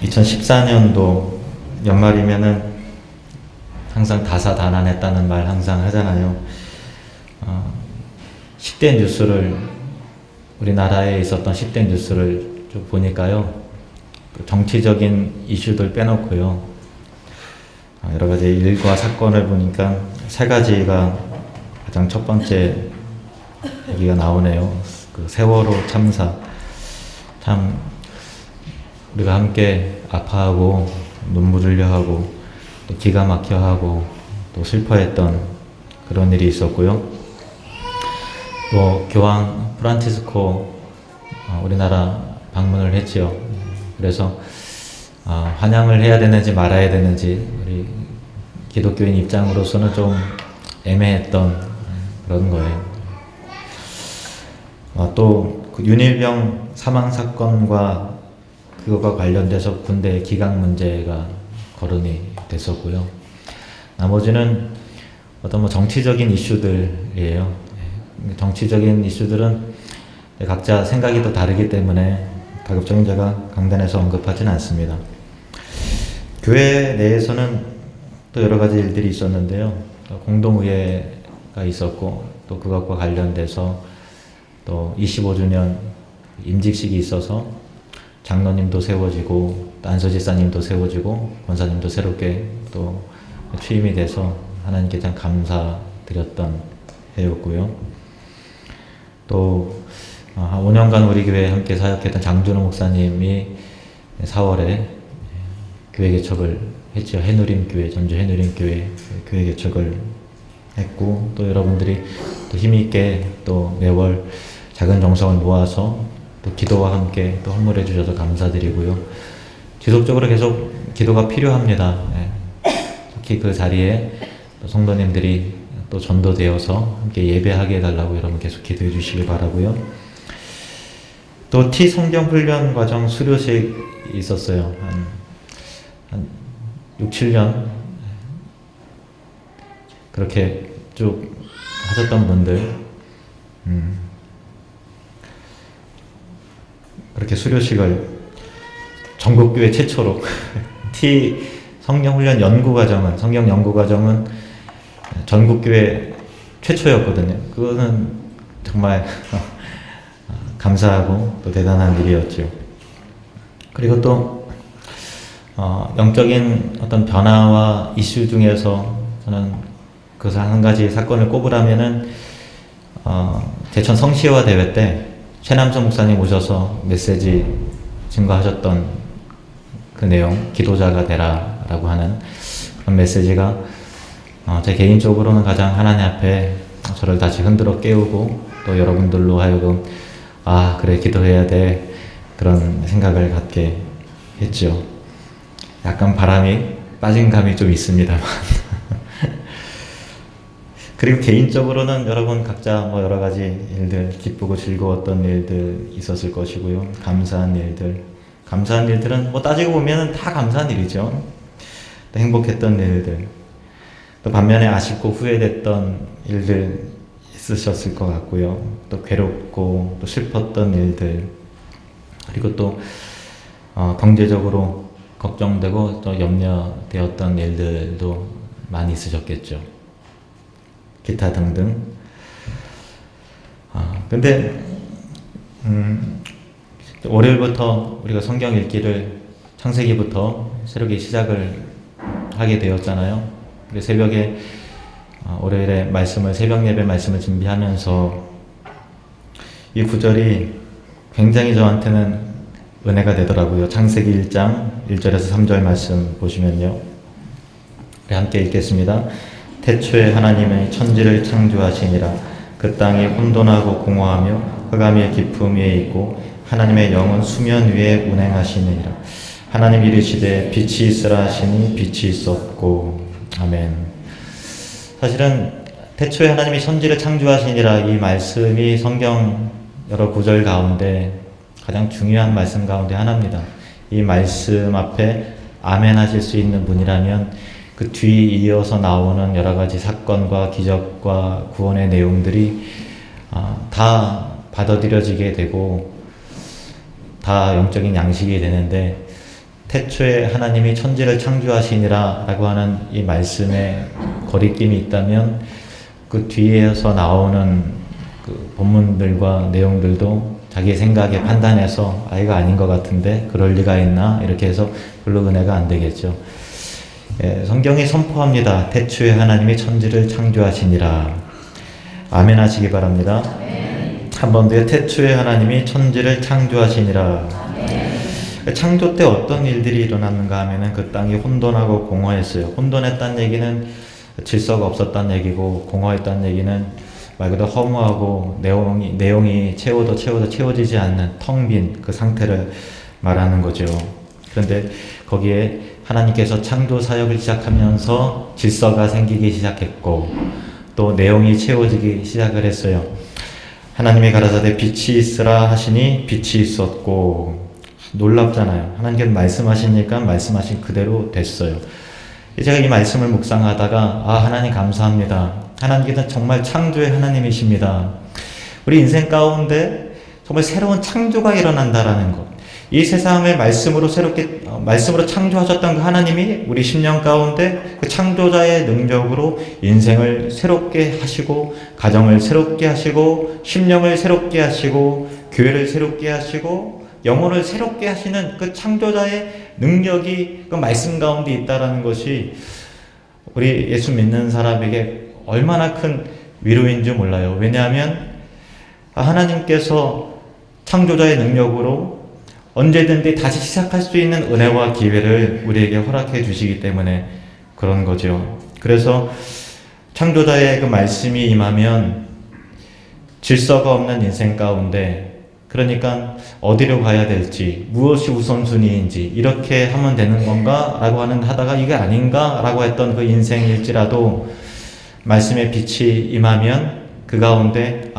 2014년도 연말이면은 항상 다사다난했다는 말 항상 하잖아요. 10대 뉴스를, 우리나라에 있었던 10대 뉴스를 쭉 보니까요, 정치적인 이슈들 빼놓고요, 여러 가지 일과 사건을 보니까 세 가지가 가장 첫 번째 얘기가 나오네요. 그 세월호 참사. 참 우리가 함께 아파하고 눈물 흘려 하고 또 기가 막혀 하고 또 슬퍼했던 그런 일이 있었고요. 또 교황 프란치스코 우리나라 방문을 했지요. 그래서 환영을 해야 되는지 말아야 되는지 우리 기독교인 입장으로서는 좀 애매했던 그런 거예요. 또 그 윤일병 사망 사건과 그거가 관련돼서 군대 기강 문제가 거론이 됐었고요. 나머지는 어떤 정치적인 이슈들이에요. 정치적인 이슈들은 각자 생각이 또 다르기 때문에 가급적인 제가 강단에서 언급하지는 않습니다. 교회 내에서는 또 여러 가지 일들이 있었는데요. 공동의회가 있었고 또 그것과 관련돼서 또 25주년 임직식이 있어서 장로님도 세워지고 또 안서지사님도 세워지고 권사님도 새롭게 또 취임이 돼서 하나님께 참 감사드렸던 해였고요. 또 5년간 우리 교회에 함께 사역했던 장준호 목사님이 4월에 교회 개척을 했죠. 해누림교회, 전주 해누림교회 교회 개척을 했고, 또 여러분들이 또 힘있게 또 매월 작은 정성을 모아서 또 기도와 함께 또 헌물해 주셔서 감사드리고요. 지속적으로 계속 기도가 필요합니다. 특히 그 자리에 또 성도님들이 또 전도되어서 함께 예배하게 해달라고 여러분 계속 기도해 주시길 바라고요. 또 T 성경 훈련 과정 수료식 있었어요. 한 6, 7년 그렇게 쭉 하셨던 분들, 그렇게 수료식을 전국교회 최초로 T 성경훈련 연구과정은, 성경 연구과정은 전국교회 최초였거든요. 그거는 정말 감사하고 또 대단한 일이었죠. 그리고 또 영적인 어떤 변화와 이슈 중에서 저는 그 한 가지 사건을 꼽으라면은 제천 성시화 대회 때 최남성 목사님 오셔서 메시지 증거하셨던 그 내용, 기도자가 되라 라고 하는 그런 메시지가 제 개인적으로는 가장 하나님 앞에 저를 다시 흔들어 깨우고 또 여러분들로 하여금 그래 기도해야 돼 그런 생각을 갖게 했죠. 약간 바람이 빠진 감이 좀 있습니다만 그리고 개인적으로는 여러분 각자 뭐 여러 가지 일들, 기쁘고 즐거웠던 일들 있었을 것이고요. 감사한 일들은 뭐 따지고 보면 다 감사한 일이죠. 또 행복했던 일들, 또 반면에 아쉽고 후회됐던 일들 있으셨을 것 같고요. 또 괴롭고 또 슬펐던 일들, 그리고 또 경제적으로 걱정되고 또 염려되었던 일들도 많이 있으셨겠죠. 기타 등등. 근데 월요일부터 우리가 성경 읽기를 창세기부터 새롭게 시작을 하게 되었잖아요. 그래서 새벽에 월요일에 새벽 예배 말씀을 준비하면서 이 구절이 굉장히 저한테는 은혜가 되더라고요. 창세기 1장 1절에서 3절 말씀 보시면요. 우리 함께 읽겠습니다. 태초에 하나님의 천지를 창조하시니라. 그 땅이 혼돈하고 공허하며 흑암의 깊음 위에 있고 하나님의 영은 수면 위에 운행하시니라. 하나님 이르시되 빛이 있으라 하시니 빛이 있었고. 아멘. 사실은 태초에 하나님이 천지를 창조하시니라 이 말씀이 성경 여러 구절 가운데 가장 중요한 말씀 가운데 하나입니다. 이 말씀 앞에 아멘 하실 수 있는 분이라면 그 뒤 이어서 나오는 여러 가지 사건과 기적과 구원의 내용들이 다 받아들여지게 되고 다 영적인 양식이 되는데 태초에 하나님이 천지를 창조하시니라 라고 하는 이 말씀에 거리낌이 있다면 그 뒤에서 나오는 그 본문들과 내용들도 자기 생각에 판단해서 이거 아닌 것 같은데 그럴 리가 있나 이렇게 해서 별로 은혜가 안 되겠죠. 성경이 선포합니다. 태초에 하나님이 천지를 창조하시니라. 아멘 하시기 바랍니다. 한 번 더요. 태초에 하나님이 천지를 창조하시니라. 창조 때 어떤 일들이 일어났는가 하면은 그 땅이 혼돈하고 공허했어요. 혼돈했다는 얘기는 질서가 없었다는 얘기고, 공허했다는 얘기는 말 그대로 허무하고 내용이 채워도 채워지지 않는 텅 빈 그 상태를 말하는 거죠. 그런데 거기에 하나님께서 창조 사역을 시작하면서 질서가 생기기 시작했고, 또 내용이 채워지기 시작을 했어요. 하나님이 가라사대 빛이 있으라 하시니 빛이 있었고, 놀랍잖아요. 하나님께서 말씀하시니까 말씀하신 그대로 됐어요. 제가 이 말씀을 묵상하다가 하나님 감사합니다. 하나님께서 정말 창조의 하나님이십니다. 우리 인생 가운데 정말 새로운 창조가 일어난다라는 것. 이 세상을 말씀으로 창조하셨던 그 하나님이 우리 10년 가운데 그 창조자의 능력으로 인생을 새롭게 하시고, 가정을 새롭게 하시고, 심령을 새롭게 하시고, 교회를 새롭게 하시고, 영혼을 새롭게 하시는 그 창조자의 능력이 그 말씀 가운데 있다라는 것이 우리 예수 믿는 사람에게 얼마나 큰 위로인 줄 몰라요. 왜냐하면 하나님께서 창조자의 능력으로 언제든지 다시 시작할 수 있는 은혜와 기회를 우리에게 허락해 주시기 때문에 그런 거죠. 그래서 창조자의 그 말씀이 임하면 질서가 없는 인생 가운데, 그러니까 어디로 가야 될지, 무엇이 우선순위인지, 이렇게 하면 되는 건가? 라고 하다가 이게 아닌가? 라고 했던 그 인생일지라도 말씀의 빛이 임하면 그 가운데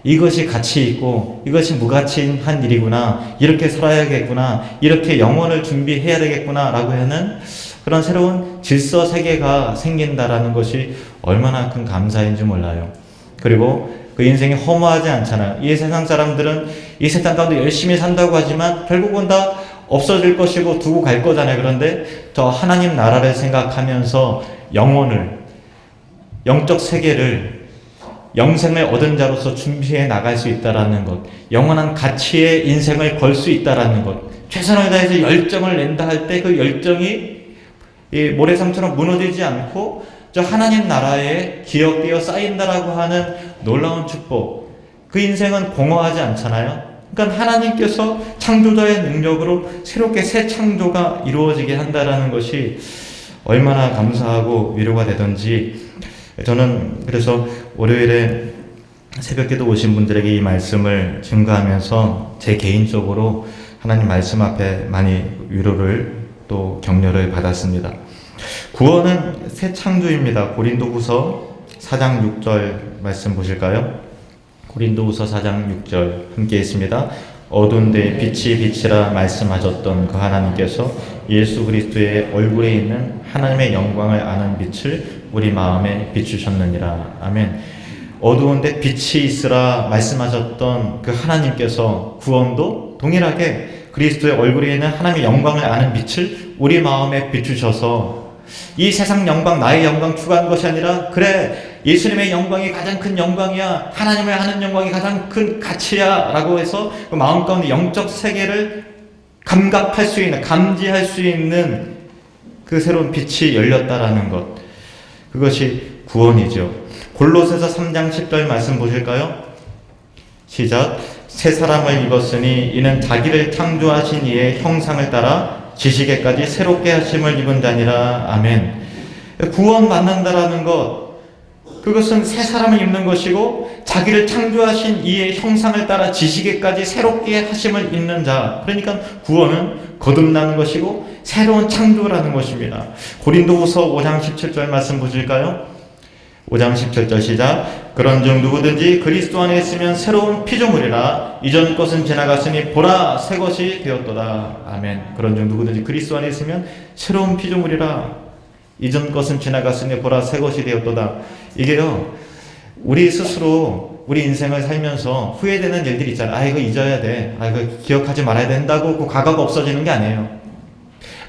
이것이 가치 있고 이것이 무가치한 일이구나, 이렇게 살아야겠구나, 이렇게 영혼을 준비해야 되겠구나 라고 하는 그런 새로운 질서 세계가 생긴다라는 것이 얼마나 큰 감사인지 몰라요. 그리고 그 인생이 허무하지 않잖아요. 이 세상 사람들은 이 세상 가운데 열심히 산다고 하지만 결국은 다 없어질 것이고 두고 갈 거잖아요. 그런데 저 하나님 나라를 생각하면서 영혼을, 영적 세계를, 영생을 얻은 자로서 준비해 나갈 수 있다라는 것, 영원한 가치의 인생을 걸 수 있다라는 것, 최선을 다해서 열정을 낸다 할 때 그 열정이 이 모래성처럼 무너지지 않고 저 하나님 나라에 기억되어 쌓인다라고 하는 놀라운 축복. 그 인생은 공허하지 않잖아요. 그러니까 하나님께서 창조자의 능력으로 새롭게 새 창조가 이루어지게 한다라는 것이 얼마나 감사하고 위로가 되던지, 저는 그래서 월요일에 새벽기도 오신 분들에게 이 말씀을 증거하면서 제 개인적으로 하나님 말씀 앞에 많이 위로를 또 격려를 받았습니다. 구원은 새 창조입니다. 고린도후서 4장 6절 말씀 보실까요? 고린도후서 4장 6절 함께 있습니다. 어두운 데에 빛이 빛이라 말씀하셨던 그 하나님께서 예수 그리스도의 얼굴에 있는 하나님의 영광을 아는 빛을 우리 마음에 비추셨느니라. 아멘. 어두운 데 빛이 있으라 말씀하셨던 그 하나님께서 구원도 동일하게 그리스도의 얼굴에 있는 하나님의 영광을 아는 빛을 우리 마음에 비추셔서 이 세상 영광, 나의 영광 추구한 것이 아니라, 그래, 예수님의 영광이 가장 큰 영광이야, 하나님을 아는 영광이 가장 큰 가치야 라고 해서 그 마음 가운데 영적 세계를 감각할 수 있는, 감지할 수 있는 그 새로운 빛이 열렸다라는 것, 그것이 구원이죠. 골로새서 3장 10절 말씀 보실까요? 시작. 새 사람을 입었으니 이는 자기를 창조하신 이의 형상을 따라 지식에까지 새롭게 하심을 입은 자니라. 아멘. 구원 받는다라는 것, 그것은 새 사람을 입는 것이고 자기를 창조하신 이의 형상을 따라 지식에까지 새롭게 하심을 입는 자. 그러니까 구원은 거듭나는 것이고 새로운 창조라는 것입니다. 고린도후서 5장 17절 말씀 보실까요? 5장 17절 시작. 그런즉 누구든지 그리스도 안에 있으면 새로운 피조물이라, 이전 것은 지나갔으니 보라 새 것이 되었도다. 아멘. 그런즉 누구든지 그리스도 안에 있으면 새로운 피조물이라, 이전 것은 지나갔으니 보라 새 것이 되었도다. 이게요, 우리 스스로 우리 인생을 살면서 후회되는 일들이 있잖아요. 이거 잊어야 돼, 이거 기억하지 말아야 된다고 그 과거가 없어지는 게 아니에요.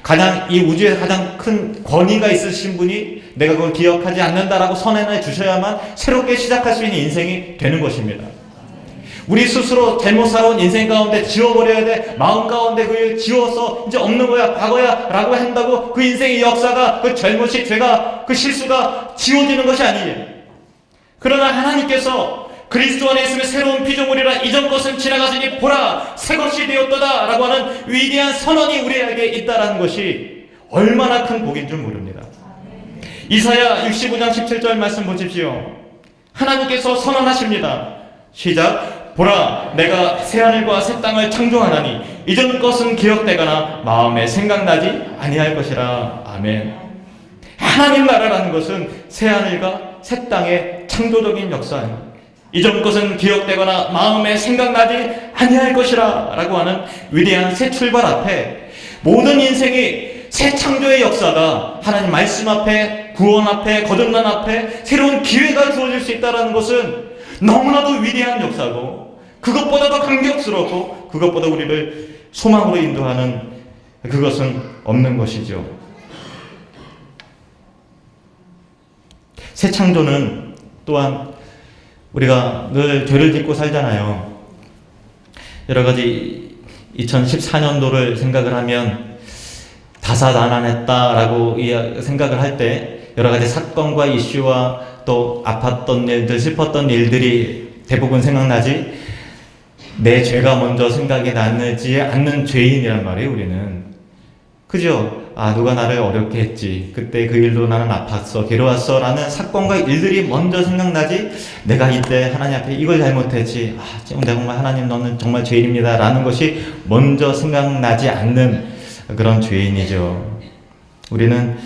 가장 이 우주에 가장 큰 권위가 있으신 분이 내가 그걸 기억하지 않는다라고 선언해 주셔야만 새롭게 시작할 수 있는 인생이 되는 것입니다. 우리 스스로 잘못 살아온 인생 가운데 지워버려야 돼. 마음 가운데 그걸 지워서 이제 없는 거야, 과거야 라고 한다고 그 인생의 역사가, 그 잘못이, 죄가, 그 실수가 지워지는 것이 아니에요. 그러나 하나님께서 그리스도 안에 있으면 새로운 피조물이라 이전 것은 지나갔으니 보라 새 것이 되었도다 라고 하는 위대한 선언이 우리에게 있다라는 것이 얼마나 큰 복인 줄 모릅니다. 이사야 65장 17절 말씀 보십시오. 하나님께서 선언하십니다. 시작. 보라 내가 새하늘과 새 땅을 창조하나니 이전 것은 기억되거나 마음에 생각나지 아니할 것이라. 아멘. 하나님 나라라는 것은 새하늘과 새 땅의 창조적인 역사입니다. 이전 것은 기억되거나 마음에 생각나지 아니할 것이라 라고 하는 위대한 새 출발 앞에 모든 인생이 새 창조의 역사가 하나님 말씀 앞에, 구원 앞에, 거듭난 앞에 새로운 기회가 주어질 수 있다는 것은 너무나도 위대한 역사고, 그것보다 더 감격스럽고 그것보다 우리를 소망으로 인도하는 그것은 없는 것이죠. 새 창조는 또한 우리가 늘 죄를 짓고 살잖아요. 여러 가지 2014년도를 생각을 하면 다사다난했다라고 생각을 할 때 여러 가지 사건과 이슈와 또 아팠던 일들, 슬펐던 일들이 대부분 생각나지 내 죄가 먼저 생각이 나지 않는 죄인이란 말이에요, 우리는. 그죠? 아, 누가 나를 어렵게 했지. 그때 그 일로 나는 아팠어, 괴로웠어 라는 사건과 일들이 먼저 생각나지 내가 이때 하나님 앞에 이걸 잘못했지. 아, 지금 내가 정말 하나님 너는 정말 죄인입니다 라는 것이 먼저 생각나지 않는 그런 죄인이죠. 우리는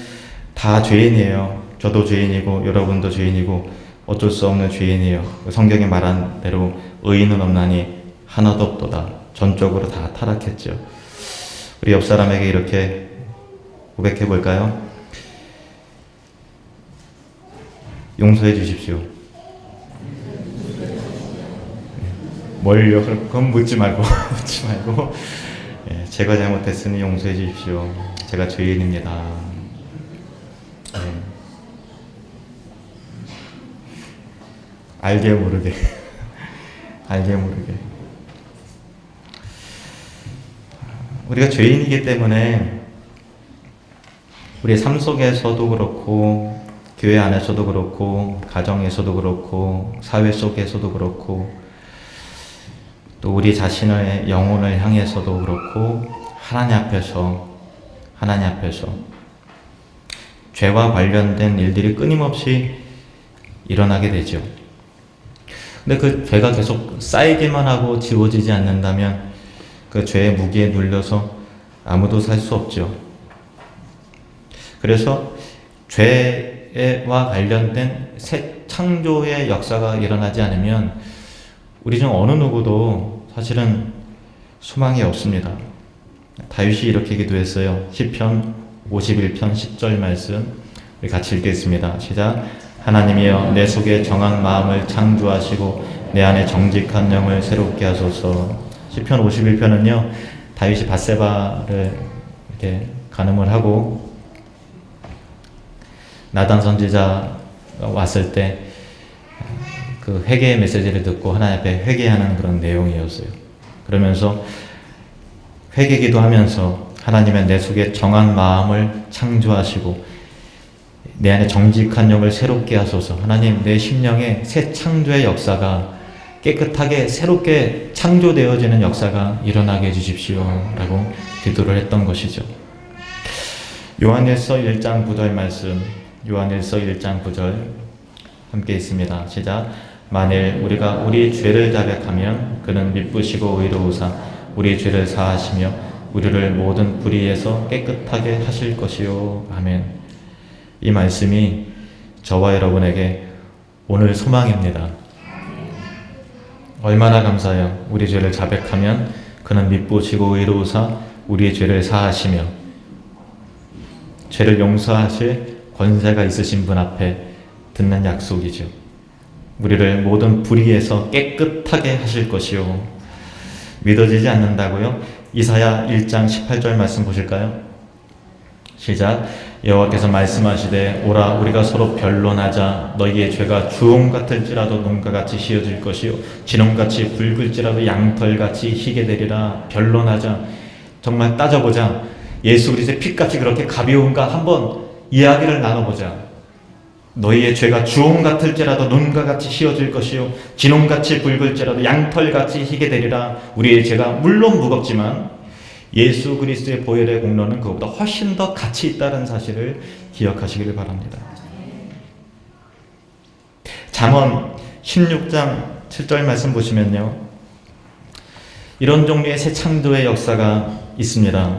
다 죄인이에요. 저도 죄인이고 여러분도 죄인이고 어쩔 수 없는 죄인이에요. 성경에 말한 대로 의인은 없나니 하나도 없도다. 전적으로 다 타락했죠. 우리 옆 사람에게 이렇게 고백해 볼까요? 용서해 주십시오. 뭘요? 그건 묻지 말고 묻지 말고 제가 잘못했으니 용서해 주십시오. 제가 죄인입니다. 알게 모르게 알게 모르게 우리가 죄인이기 때문에 우리의 삶 속에서도 그렇고 교회 안에서도 그렇고 가정에서도 그렇고 사회 속에서도 그렇고 또 우리 자신의 영혼을 향해서도 그렇고 하나님 앞에서 죄와 관련된 일들이 끊임없이 일어나게 되죠. 근데 그 죄가 계속 쌓이기만 하고 지워지지 않는다면 그 죄의 무게에 눌려서 아무도 살 수 없죠. 그래서 죄와 관련된 새 창조의 역사가 일어나지 않으면 우리 중 어느 누구도 사실은 소망이 없습니다. 다윗이 이렇게 기도했어요. 시편 51편 10절 말씀 우리 같이 읽겠습니다. 시작. 하나님이여 내 속에 정한 마음을 창조하시고 내 안에 정직한 영을 새롭게 하소서. 시편 51편은요 다윗이 밧세바를 이렇게 간음을 하고 나단 선지자가 왔을 때 그 회개의 메시지를 듣고 하나님 앞에 회개하는 그런 내용이었어요. 그러면서 회개기도 하면서 하나님의 내 속에 정한 마음을 창조하시고 내 안에 정직한 영을 새롭게 하소서. 하나님 내 심령에 새 창조의 역사가 깨끗하게 새롭게 창조되어지는 역사가 일어나게 해주십시오 라고 기도를 했던 것이죠. 요한일서 1장 9절 말씀, 요한일서 1장 9절 함께 있습니다. 시작. 만일 우리가 우리 죄를 자백하면 그는 미쁘시고 의로우사 우리 죄를 사하시며 우리를 모든 불의에서 깨끗하게 하실 것이요. 아멘. 이 말씀이 저와 여러분에게 오늘 소망입니다. 얼마나 감사해요. 우리 죄를 자백하면 그는 미쁘시고 의로우사 우리의 죄를 사하시며 죄를 용서하실 권세가 있으신 분 앞에 듣는 약속이죠. 우리를 모든 불의에서 깨끗하게 하실 것이요. 믿어지지 않는다고요? 이사야 1장 18절 말씀 보실까요? 시작. 여호와께서 말씀하시되 오라 우리가 서로 변론하자. 너희의 죄가 주홍 같을지라도 눈과 같이 휘어질 것이요 진홍같이 붉을지라도 양털같이 희게 되리라. 변론하자. 정말 따져보자. 예수 그리스도의 피값이 그렇게 가벼운가 한번 이야기를 나눠보자. 너희의 죄가 주홍 같을지라도 눈과 같이 휘어질 것이요 진홍같이 붉을지라도 양털같이 희게 되리라. 우리의 죄가 물론 무겁지만 예수 그리스도의 보혈의 공로는 그것보다 훨씬 더 가치 있다는 사실을 기억하시기를 바랍니다. 잠언 16장 7절 말씀 보시면요, 이런 종류의 새 창조의 역사가 있습니다.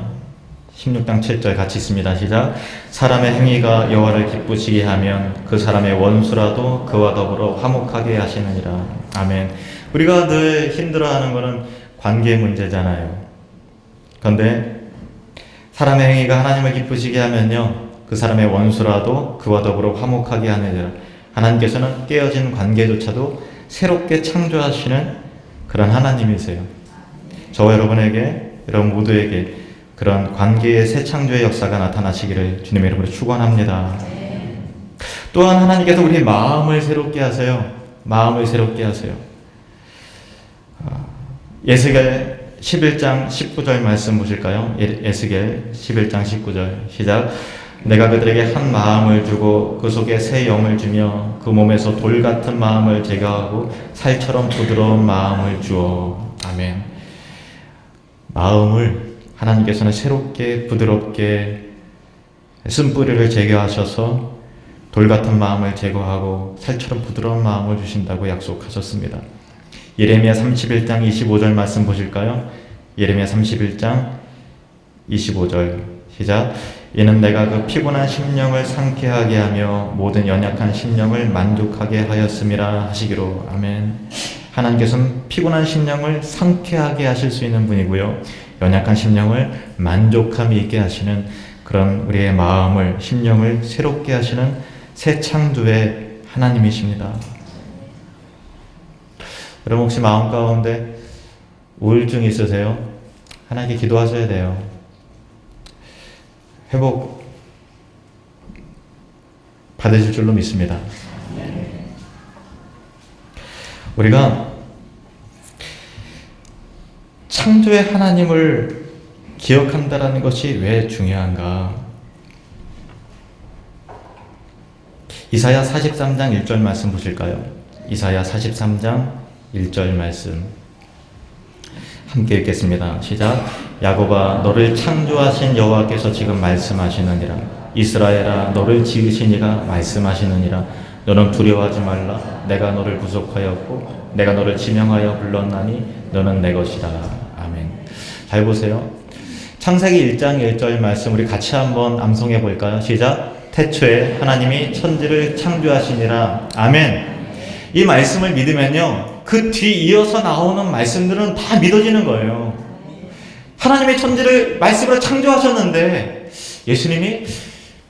16장 7절 같이 있습니다. 시작. 사람의 행위가 여호와를 기쁘시게 하면 그 사람의 원수라도 그와 더불어 화목하게 하시느니라. 아멘. 우리가 늘 힘들어하는 것은 관계 문제잖아요. 그런데 사람의 행위가 하나님을 기쁘시게 하면요, 그 사람의 원수라도 그와 더불어 화목하게 하느니라. 하나님께서는 깨어진 관계조차도 새롭게 창조하시는 그런 하나님이세요. 저와 여러분에게, 여러분 모두에게 그런 관계의 새 창조의 역사가 나타나시기를 주님의 이름으로 축원합니다. 또한 하나님께서 우리의 마음을 새롭게 하세요. 마음을 새롭게 하세요. 에스겔 11장 19절 말씀 보실까요? 에스겔 11장 19절 시작. 내가 그들에게 한 마음을 주고 그 속에 새 영을 주며 그 몸에서 돌 같은 마음을 제거하고 살처럼 부드러운 마음을 주어. 아멘. 마음을 하나님께서는 새롭게 부드럽게 쓴뿌리를 제거하셔서 돌 같은 마음을 제거하고 살처럼 부드러운 마음을 주신다고 약속하셨습니다. 예레미야 31장 25절 말씀 보실까요? 예레미야 31장 25절 시작. 이는 내가 그 피곤한 심령을 상쾌하게 하며 모든 연약한 심령을 만족하게 하였음이라 하시기로. 아멘. 하나님께서는 피곤한 심령을 상쾌하게 하실 수 있는 분이고요, 연약한 심령을 만족함이 있게 하시는 그런 우리의 마음을, 심령을 새롭게 하시는 새 창조의 하나님이십니다. 여러분 혹시 마음 가운데 우울증이 있으세요? 하나님께 기도하셔야 돼요. 회복 받으실 줄로 믿습니다. 우리가 창조의 하나님을 기억한다는 것이 왜 중요한가? 이사야 43장 1절 말씀 보실까요? 이사야 43장 1절 말씀 함께 읽겠습니다. 시작. 야곱아 너를 창조하신 여호와께서 지금 말씀하시느니라. 이스라엘아 너를 지으신 이가 말씀하시느니라. 너는 두려워하지 말라. 내가 너를 구속하였고 내가 너를 지명하여 불렀나니 너는 내 것이라. 아멘. 잘 보세요. 창세기 1장 1절 말씀 우리 같이 한번 암송해 볼까요? 시작. 태초에 하나님이 천지를 창조하시니라. 아멘. 이 말씀을 믿으면요, 그 뒤 이어서 나오는 말씀들은 다 믿어지는 거예요. 하나님의 천지를 말씀으로 창조하셨는데 예수님이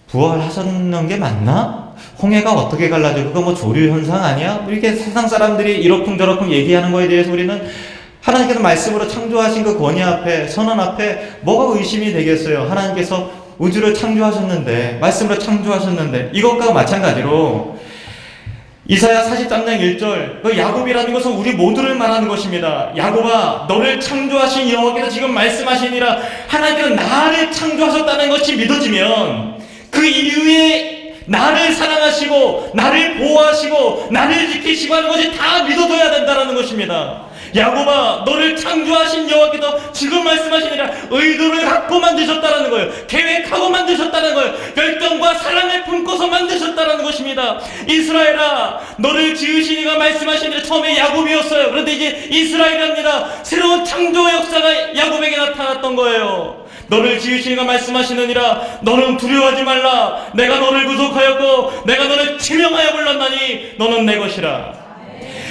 부활하셨는 게 맞나? 홍해가 어떻게 갈라져? 그거 뭐 조류 현상 아니야? 이렇게 세상 사람들이 이러쿵저러쿵 얘기하는 거에 대해서 우리는 하나님께서 말씀으로 창조하신 그 권위 앞에, 선언 앞에 뭐가 의심이 되겠어요? 하나님께서 우주를 창조하셨는데, 말씀으로 창조하셨는데, 이것과 마찬가지로 이사야 43장 1절, 그 야곱이라는 것은 우리 모두를 말하는 것입니다. 야곱아 너를 창조하신 여호와께서 지금 말씀하시니라. 하나님께서 나를 창조하셨다는 것이 믿어지면 그 이후에 나를 사랑하시고 나를 보호하시고 나를 지키시고 하는 것이 다 믿어져야 된다는 것입니다. 야곱아 너를 창조하신 여호와께서 지금 말씀하시니라. 의도를 갖고 만드셨다는 거예요. 계획하고 만드셨다는 거예요. 열정과 사랑을 품고서 만드셨다는 것입니다. 이스라엘아 너를 지으신 이가 말씀하시니라. 처음에 야곱이었어요. 그런데 이제 이스라엘입니다. 새로운 창조 역사가 야곱에게 나타났던 거예요. 너를 지으신 이가 말씀하시느니라. 너는 두려워하지 말라. 내가 너를 구속하였고 내가 너를 지명하여 불렀나니 너는 내 것이라.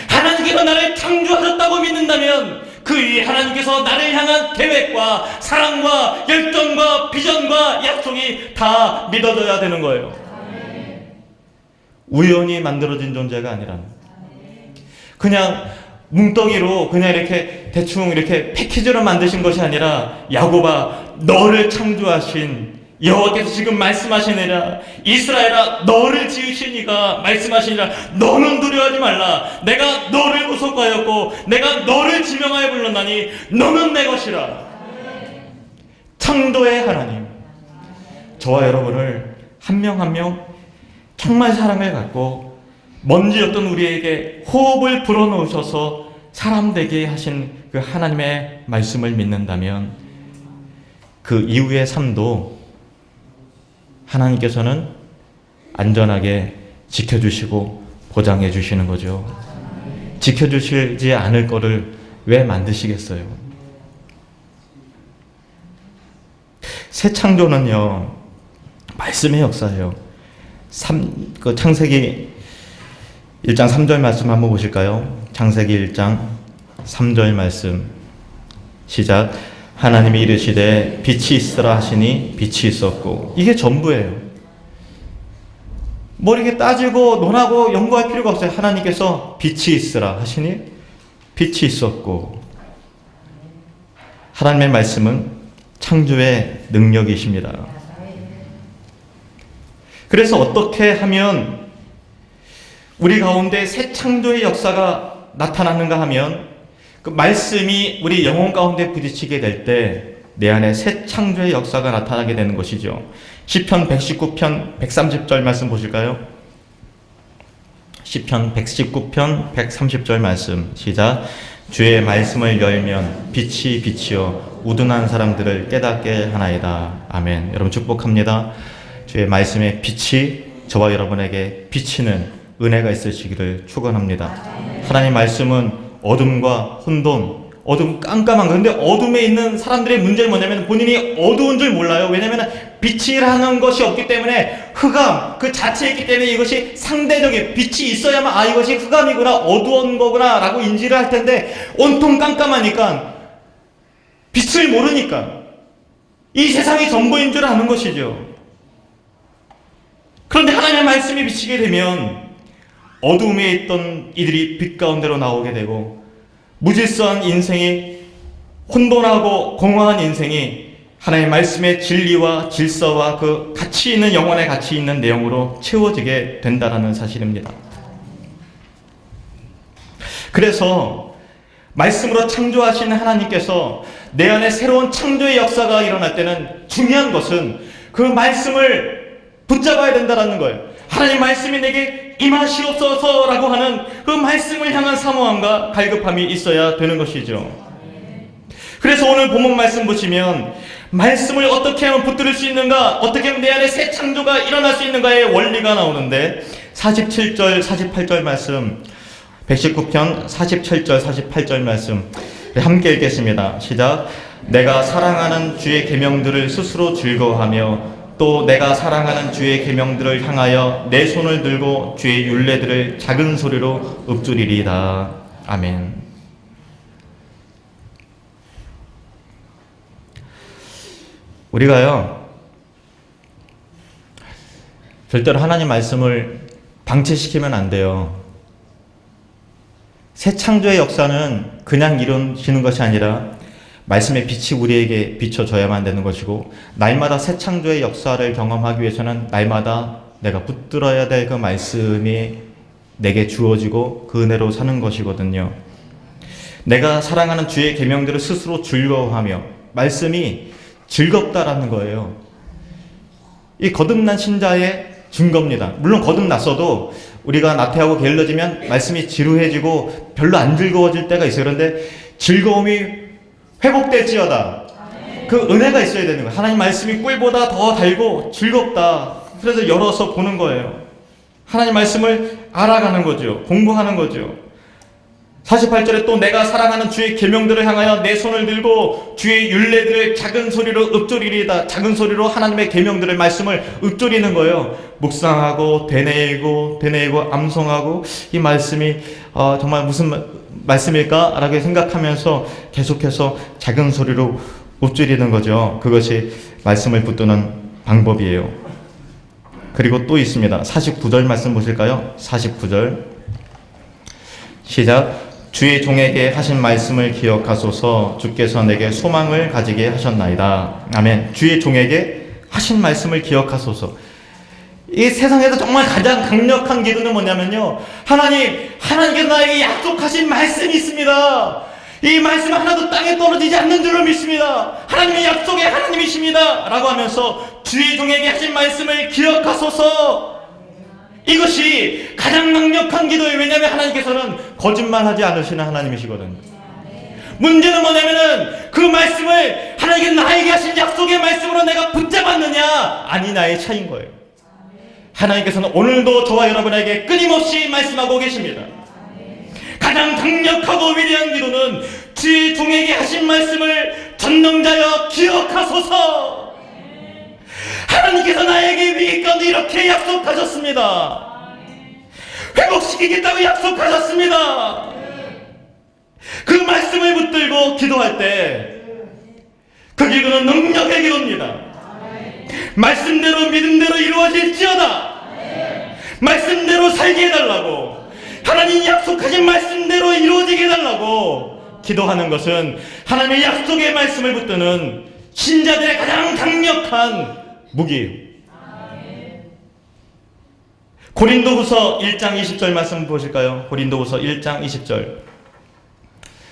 하나님께서 나를 창조하셨다고 믿는다면 그 위에 하나님께서 나를 향한 계획과 사랑과 열정과 비전과 약속이 다 믿어져야 되는 거예요. 우연히 만들어진 존재가 아니라 그냥 뭉덩이로 그냥 이렇게 대충 이렇게 패키지로 만드신 것이 아니라 야곱아 너를 창조하신 여호와께서 지금 말씀하시느라 이스라엘아 너를 지으신 이가 말씀하시니라 너는 두려워하지 말라. 내가 너를 구속하였고 내가 너를 지명하여 불렀나니 너는 내 것이라. 창조의 하나님, 저와 여러분을 한 명 한 명 정말 사랑을 갖고 먼지였던 우리에게 호흡을 불어넣으셔서 사람 되게 하신 그 하나님의 말씀을 믿는다면 그 이후의 삶도 하나님께서는 안전하게 지켜주시고 보장해 주시는 거죠. 지켜주시지 않을 거를 왜 만드시겠어요? 새 창조는요, 말씀의 역사예요. 창세기 1장 3절 말씀 한번 보실까요? 창세기 1장 3절 말씀 시작. 하나님이 이르시되 빛이 있으라 하시니 빛이 있었고. 이게 전부예요. 뭐 이렇게 따지고 논하고 연구할 필요가 없어요. 하나님께서 빛이 있으라 하시니 빛이 있었고. 하나님의 말씀은 창조의 능력이십니다. 그래서 어떻게 하면 우리 가운데 새 창조의 역사가 나타나는가 하면 그 말씀이 우리 영혼 가운데 부딪히게 될 때 내 안에 새 창조의 역사가 나타나게 되는 것이죠. 시편 119편 130절 말씀 보실까요? 시편 119편 130절 말씀 시작. 주의 말씀을 열면 빛이 빛이요 우둔한 사람들을 깨닫게 하나이다. 아멘. 여러분 축복합니다. 주의 말씀의 빛이 저와 여러분에게 비치는 은혜가 있으시기를 축원합니다. 하나님 말씀은 어둠과 혼돈, 어둠 깜깜한 거. 근데 어둠에 있는 사람들의 문제는 뭐냐면 본인이 어두운 줄 몰라요. 왜냐면 빛이라는 것이 없기 때문에 흑암 그 자체에 있기 때문에 이것이 상대적인 빛이 있어야만 이것이 흑암이구나 어두운 거구나 라고 인지를 할 텐데 온통 깜깜하니까 빛을 모르니까 이 세상이 전부인 줄 아는 것이죠. 그런데 하나님의 말씀이 비치게 되면 어둠에 있던 이들이 빛 가운데로 나오게 되고 무질서한 인생이 혼돈하고 공허한 인생이 하나님의 말씀의 진리와 질서와 그 가치 있는 영혼의 가치 있는 내용으로 채워지게 된다는 사실입니다. 그래서 말씀으로 창조하신 하나님께서 내 안에 새로운 창조의 역사가 일어날 때는 중요한 것은 그 말씀을 붙잡아야 된다는 거예요. 하나님 말씀이 내게 임하시옵소서라고 하는 그 말씀을 향한 사모함과 갈급함이 있어야 되는 것이죠. 그래서 오늘 본문 말씀 보시면 말씀을 어떻게 하면 붙들을 수 있는가, 어떻게 하면 내 안에 새 창조가 일어날 수 있는가의 원리가 나오는데 47절 48절 말씀 119편 47절 48절 말씀 함께 읽겠습니다. 시작. 내가 사랑하는 주의 계명들을 스스로 즐거워하며 또 내가 사랑하는 주의 계명들을 향하여 내 손을 들고 주의 율례들을 작은 소리로 읊조리리이다. 아멘. 우리가요 절대로 하나님 말씀을 방치시키면 안 돼요. 새 창조의 역사는 그냥 이루어지는 것이 아니라 말씀의 빛이 우리에게 비춰져야만 되는 것이고 날마다 새 창조의 역사를 경험하기 위해서는 날마다 내가 붙들어야 될 그 말씀이 내게 주어지고 그 은혜로 사는 것이거든요. 내가 사랑하는 주의 계명들을 스스로 즐거워하며 말씀이 즐겁다라는 거예요. 이 거듭난 신자의 증거입니다. 물론 거듭났어도 우리가 나태하고 게을러지면 말씀이 지루해지고 별로 안 즐거워질 때가 있어요. 그런데 즐거움이 회복될지어다. 그 은혜가 있어야 되는 거예요. 하나님 말씀이 꿀보다 더 달고 즐겁다. 그래서 열어서 보는 거예요. 하나님 말씀을 알아가는 거죠. 공부하는 거죠. 48절에 또 내가 사랑하는 주의 계명들을 향하여 내 손을 들고 주의 율례들을 작은 소리로 읊조리리이다. 작은 소리로 하나님의 계명들을 말씀을 읊조리는 거예요. 묵상하고 되뇌이고 암송하고 이 말씀이 정말 무슨 말씀일까? 라고 생각하면서 계속해서 작은 소리로 읊조리는 거죠. 그것이 말씀을 붙드는 방법이에요. 그리고 또 있습니다. 49절 말씀 보실까요? 49절 시작. 주의 종에게 하신 말씀을 기억하소서. 주께서 내게 소망을 가지게 하셨나이다. 아멘. 주의 종에게 하신 말씀을 기억하소서. 이 세상에서 정말 가장 강력한 기도는 뭐냐면요, 하나님께서 나에게 약속하신 말씀이 있습니다. 이 말씀 하나도 땅에 떨어지지 않는 줄로 믿습니다. 하나님의 약속의 하나님이십니다 라고 하면서 주의 종에게 하신 말씀을 기억하소서. 이것이 가장 강력한 기도예요. 왜냐하면 하나님께서는 거짓말하지 않으시는 하나님이시거든요. 문제는 뭐냐면은 그 말씀을 하나님께서 나에게 하신 약속의 말씀으로 내가 붙잡았느냐 아니냐의 차이인 거예요. 하나님께서는 오늘도 저와 여러분에게 끊임없이 말씀하고 계십니다. 가장 강력하고 위대한 기도는 주의 종에게 하신 말씀을 전능자여 기억하소서. 하나님께서 나에게 위기 가운데 이렇게 약속하셨습니다. 회복시키겠다고 약속하셨습니다. 그 말씀을 붙들고 기도할 때 그 기도는 능력의 기도입니다. 말씀대로 믿음대로 이루어질지어다. 말씀대로 살게 해달라고, 하나님 약속하신 말씀대로 이루어지게 해달라고 기도하는 것은 하나님의 약속의 말씀을 붙드는 신자들의 가장 강력한 무기예요. 고린도후서 1장 20절 말씀 보실까요? 고린도후서 1장 20절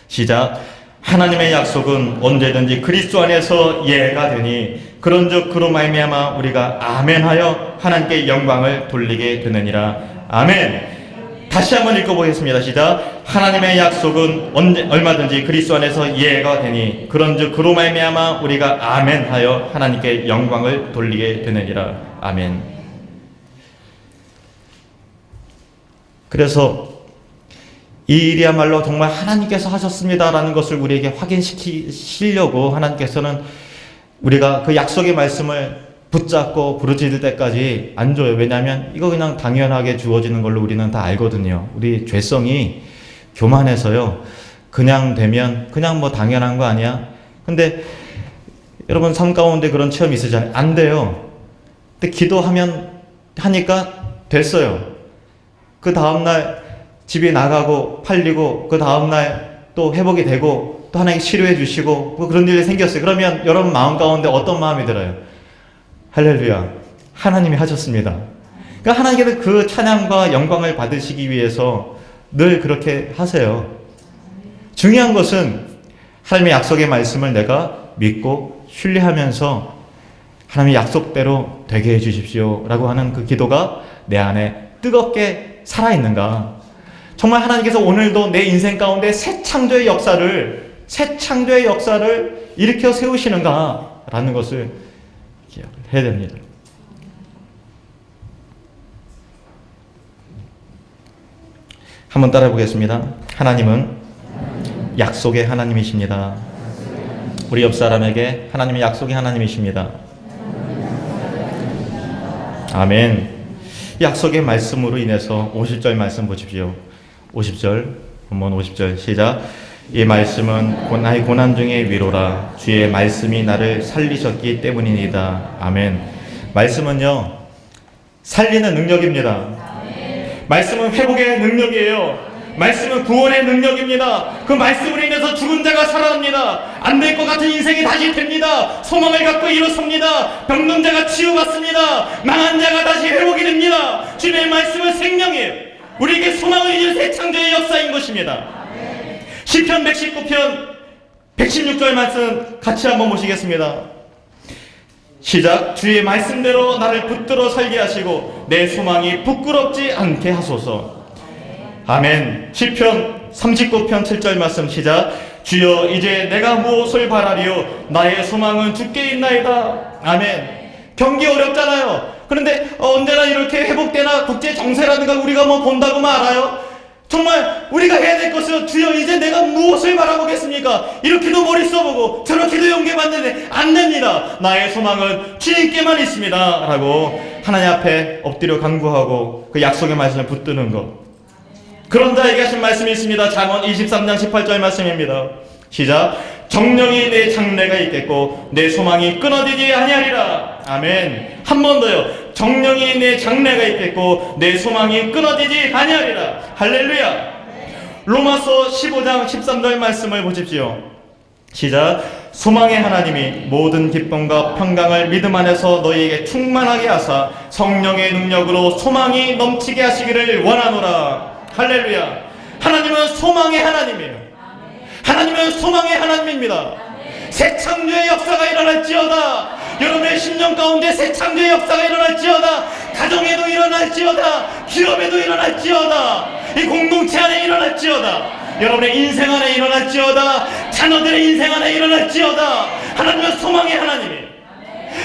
시작. 하나님의 약속은 언제든지 그리스도 안에서 예가 되니 그런즉 그로 말미암아 우리가 아멘하여 하나님께 영광을 돌리게 되느니라. 아멘. 다시 한번 읽어보겠습니다. 시작. 하나님의 약속은 얼마든지 그리스도 안에서 예가 되니 그런즉 그로 말미암아 우리가 아멘하여 하나님께 영광을 돌리게 되느니라. 아멘. 그래서 이 일이야말로 정말 하나님께서 하셨습니다라는 것을 우리에게 확인시키시려고 하나님께서는 우리가 그 약속의 말씀을 붙잡고 부르짖을 때까지 안 줘요. 왜냐하면 이거 그냥 당연하게 주어지는 걸로 우리는 다 알거든요. 우리 죄성이 교만해서요, 그냥 되면 그냥 뭐 당연한 거 아니야? 근데 여러분 삶 가운데 그런 체험이 있으잖아요. 안 돼요. 근데 하니까 됐어요. 그 다음날 집이 나가고 팔리고 그 다음날 또 회복이 되고 또 하나님께 치료해 주시고 뭐 그런 일이 생겼어요. 그러면 여러분 마음 가운데 어떤 마음이 들어요? 할렐루야, 하나님이 하셨습니다. 그러니까 하나님께서 그 찬양과 영광을 받으시기 위해서 늘 그렇게 하세요. 중요한 것은 하나님의 약속의 말씀을 내가 믿고 신뢰하면서 하나님의 약속대로 되게 해주십시오 라고 하는 그 기도가 내 안에 뜨겁게 살아있는가. 정말 하나님께서 오늘도 내 인생 가운데 새 창조의 역사를 일으켜 세우시는가 라는 것을 기억을 해야 됩니다. 한번 따라해 보겠습니다. 하나님은 약속의 하나님이십니다. 우리 옆 사람에게 하나님의 약속의 하나님이십니다. 아멘. 약속의 말씀으로 인해서 50절 말씀 보십시오. 50절, 본문 50절 시작. 이 말씀은 나의 고난 중의 위로라. 주의 말씀이 나를 살리셨기 때문이니다. 아멘. 말씀은요, 살리는 능력입니다. 말씀은 회복의 능력이에요. 말씀은 구원의 능력입니다. 그 말씀으로 인해서 죽은 자가 살아납니다. 안 될 것 같은 인생이 다시 됩니다. 소망을 갖고 일어섭니다. 병든 자가 치유받습니다. 망한 자가 다시 회복이 됩니다. 주님의 말씀은 생명이에요. 우리에게 소망을 주는 새 창조의 역사인 것입니다. 시편 119편 116절 말씀 같이 한번 보시겠습니다. 시작. 주의 말씀대로 나를 붙들어 살게 하시고 내 소망이 부끄럽지 않게 하소서. 아멘. 시편 39편 7절 말씀 시작. 주여 이제 내가 무엇을 바라리요 나의 소망은 주께 있나이다. 아멘. 경기 어렵잖아요. 그런데 언제나 이렇게 회복되나 국제 정세라든가 우리가 뭐 본다고만 알아요? 정말 우리가 해야 될 것은 주여 이제 내가 무엇을 바라보겠습니까? 이렇게도 머리 써보고 저렇게도 용기받는데 안 됩니다. 나의 소망은 주님께만 있습니다 라고 하나님 앞에 엎드려 간구하고 그 약속의 말씀을 붙드는 것. 그런 자에게 하신 말씀이 있습니다. 잠언 23장 18절 말씀입니다. 시작. 정령이 내 장래가 있겠고 내 소망이 끊어지지 아니하리라. 아멘. 한 번 더요. 정령이 내 장래가 있겠고 내 소망이 끊어지지 아니하리라. 할렐루야. 로마서 15장 13절 말씀을 보십시오. 시작. 소망의 하나님이 모든 기쁨과 평강을 믿음 안에서 너희에게 충만하게 하사 성령의 능력으로 소망이 넘치게 하시기를 원하노라. 할렐루야. 하나님은 소망의 하나님이에요. 하나님은 소망의 하나님입니다. 새 창조의 역사가 일어날지어다. 여러분의 심령 가운데 새 창조의 역사가 일어날지어다. 가정에도 일어날지어다. 기업에도 일어날지어다. 이 공동체 안에 일어날지어다. 여러분의 인생 안에 일어날지어다. 자녀들의 인생 안에 일어날지어다. 하나님은 소망의 하나님이에요.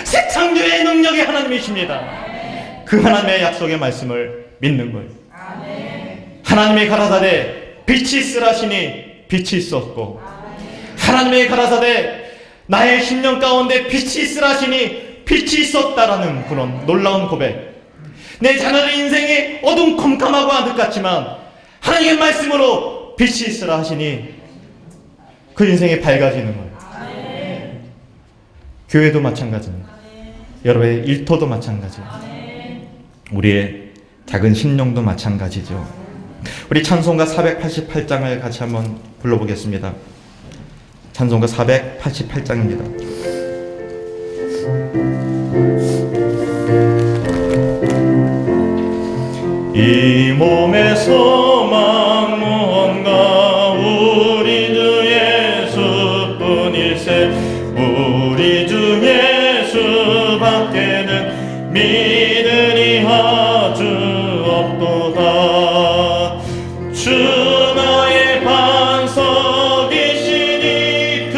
새 창조의 능력의 하나님이십니다. 그 하나님의 약속의 말씀을 믿는 거예요. 하나님의 가라사대 빛이 있으라시니 빛이 있었고, 하나님의 가라사대 나의 심령 가운데 빛이 있으라시니 빛이 있었다라는 그런 놀라운 고백. 내 자녀의 인생이 어둠컴컴하고 아득 같지만 하나님의 말씀으로 빛이 있으라 하시니 그 인생이 밝아지는 거예요. 교회도 마찬가지입니다. 여러분의 일터도 마찬가지예요. 우리의 작은 심령도 마찬가지죠. 우리 찬송가 488장을 같이 한번 불러보겠습니다. 찬송가 488장입니다. 이 몸의 소망 무언가 우리 주 예수뿐일세. 우리 주 예수밖에는 믿으니 아주 없도다. 주 나의 반석이시니 그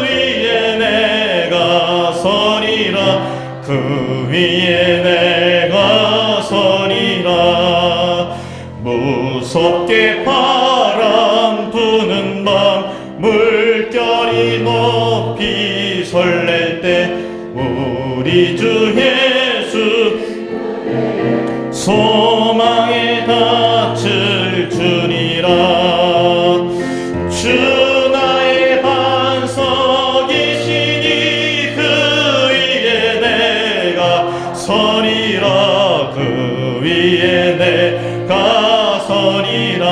위에 내가 서리라. 그 위에 내가 서리라. 무섭게 바람 부는 밤 물결이 높이 설렐 때 우리 주 예수 소망에 닿을 주니라. 주 나의 반석이시니 그 위에 내가 서리라. 그 위에 내가 서리라.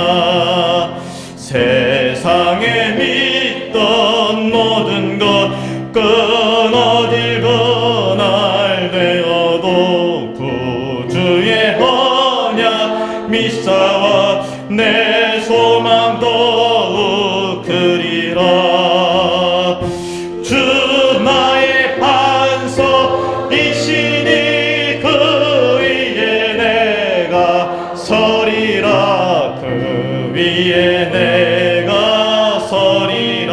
세상에 믿던 모든 것 끊어질고 날 되어도 구주의 언약 믿사와 내 소망 더욱 크리라. 주 나의 반석이시니 그 위에 내가 서리라. 그 위에 내가 서리라.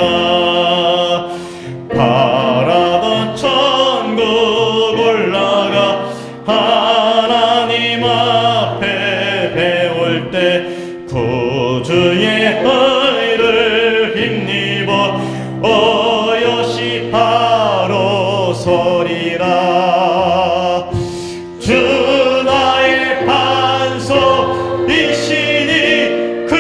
바라던 천국 올라가 하나님 앞에 배울 때 구주의 의를 힘입어 어여시 바로 서리라. 주 나의 반석이시니 그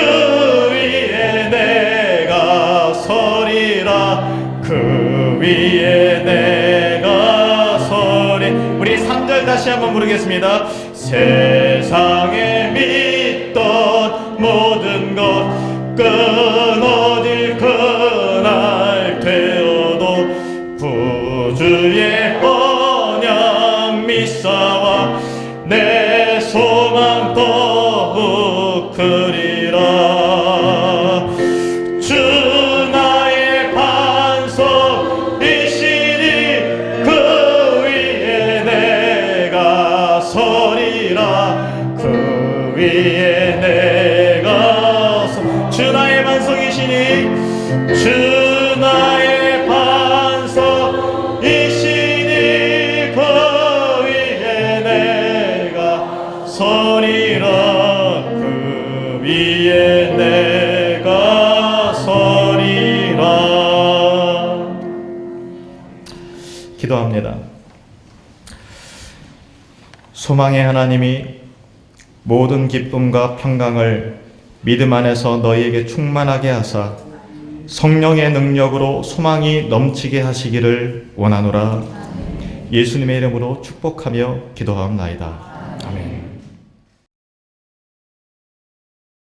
위에 내가 서리라. 그 위에 내가 서리. 우리 3절 다시 한번 부르겠습니다. 세상에 믿던 모든 것 끊어질 그날 되어도 구주의 언약 믿사와 내 소망 더욱 크리라. 주 나의 반석이시니 그 위에 내가 서리라. 그 위에 내가 주 나의 반석이시니 주 나의 반석이시니 그 위에 내가 서리라. 그 위에 내가 서리라. 기도합니다. 소망의 하나님이 모든 기쁨과 평강을 믿음 안에서 너희에게 충만하게 하사 성령의 능력으로 소망이 넘치게 하시기를 원하노라. 예수님의 이름으로 축복하며 기도하옵나이다.